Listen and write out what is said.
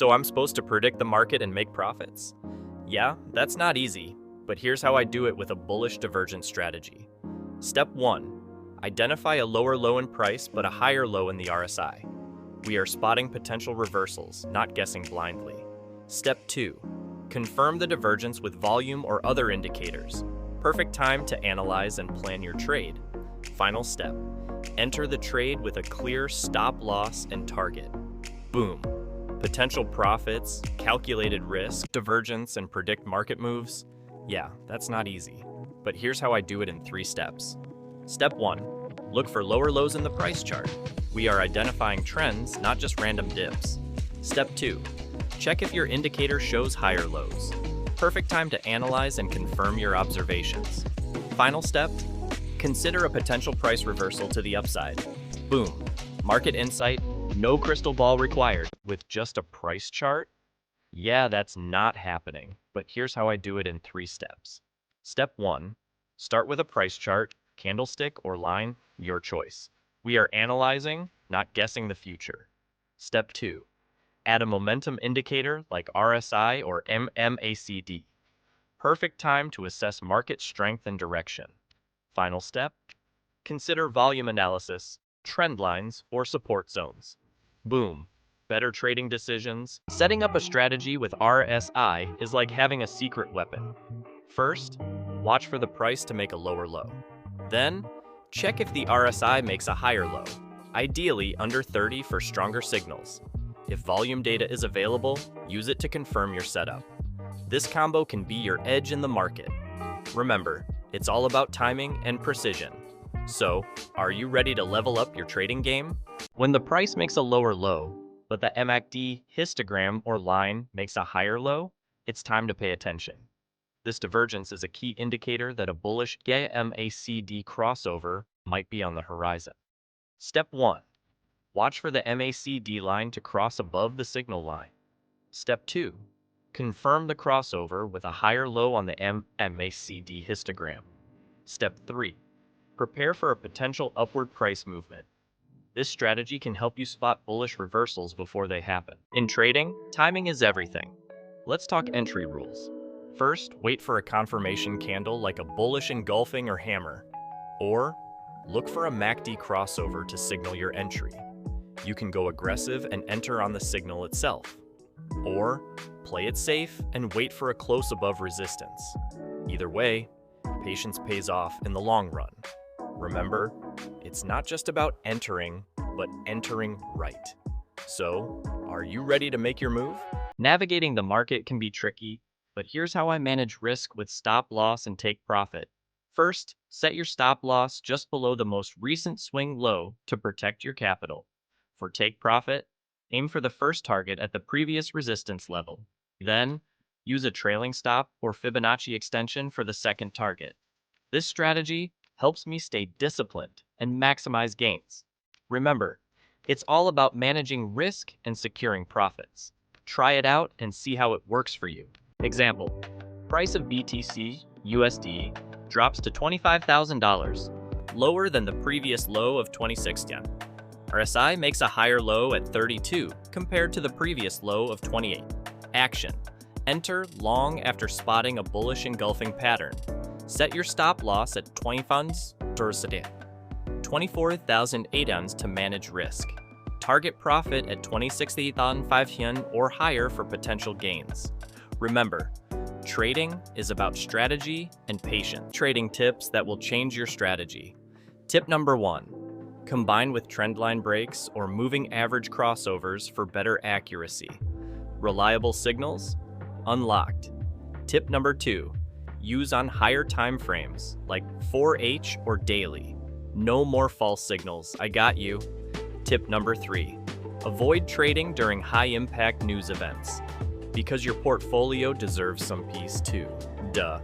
So I'm supposed to predict the market and make profits? Yeah, that's not easy, but here's how I do it with a bullish divergence strategy. Step 1. Identify a lower low in price but a higher low in the RSI. We are spotting potential reversals, not guessing blindly. Step 2. Confirm the divergence with volume or other indicators. Perfect time to analyze and plan your trade. Final step. Enter the trade with a clear stop loss and target. Boom. Potential profits, calculated risk, divergence, and predict market moves? Yeah, that's not easy. But here's how I do it in 3 steps. Step 1. Look for lower lows in the price chart. We are identifying trends, not just random dips. Step 2. Check if your indicator shows higher lows. Perfect time to analyze and confirm your observations. Final step. Consider a potential price reversal to the upside. Boom. Market insight, no crystal ball required. With just a price chart? Yeah, that's not happening. But here's how I do it in 3 steps. Step 1. Start with a price chart, candlestick or line, your choice. We are analyzing, not guessing the future. Step 2. Add a momentum indicator like RSI or MACD. Perfect time to assess market strength and direction. Final step. Consider volume analysis, trend lines, or support zones. Boom. Better trading decisions. Setting up a strategy with RSI is like having a secret weapon. First, watch for the price to make a lower low. Then, check if the RSI makes a higher low, ideally under 30 for stronger signals. If volume data is available, use it to confirm your setup. This combo can be your edge in the market. Remember, it's all about timing and precision. So, are you ready to level up your trading game? When the price makes a lower low, but the MACD histogram or line makes a higher low, it's time to pay attention. This divergence is a key indicator that a bullish MACD crossover might be on the horizon. Step 1. Watch for the MACD line to cross above the signal line. Step 2. Confirm the crossover with a higher low on the MACD histogram. Step 3. Prepare for a potential upward price movement. This strategy can help you spot bullish reversals before they happen. In trading, timing is everything. Let's talk entry rules. First, wait for a confirmation candle like a bullish engulfing or hammer. Or, look for a MACD crossover to signal your entry. You can go aggressive and enter on the signal itself. Or, play it safe and wait for a close above resistance. Either way, patience pays off in the long run. Remember, it's not just about entering, but entering right. So, are you ready to make your move? Navigating the market can be tricky, but here's how I manage risk with stop loss and take profit. First, set your stop loss just below the most recent swing low to protect your capital. For take profit, aim for the first target at the previous resistance level. Then, use a trailing stop or Fibonacci extension for the second target. This strategy helps me stay disciplined and maximize gains. Remember, it's all about managing risk and securing profits. Try it out and see how it works for you. Example, price of BTC USD drops to $25,000, lower than the previous low of 2610. RSI makes a higher low at 32 compared to the previous low of 28. Action. Enter long after spotting a bullish engulfing pattern. Set your stop loss at 24,008 to manage risk. Target profit at 26,500 or higher for potential gains. Remember, trading is about strategy and patience. Trading tips that will change your strategy. Tip number 1. Combine with trendline breaks or moving average crossovers for better accuracy. Reliable signals? Unlocked. Tip number 2. Use on higher time frames like 4H or daily. No more false signals, I got you. Tip number 3. Avoid trading during high-impact news events, because your portfolio deserves some peace too. Duh.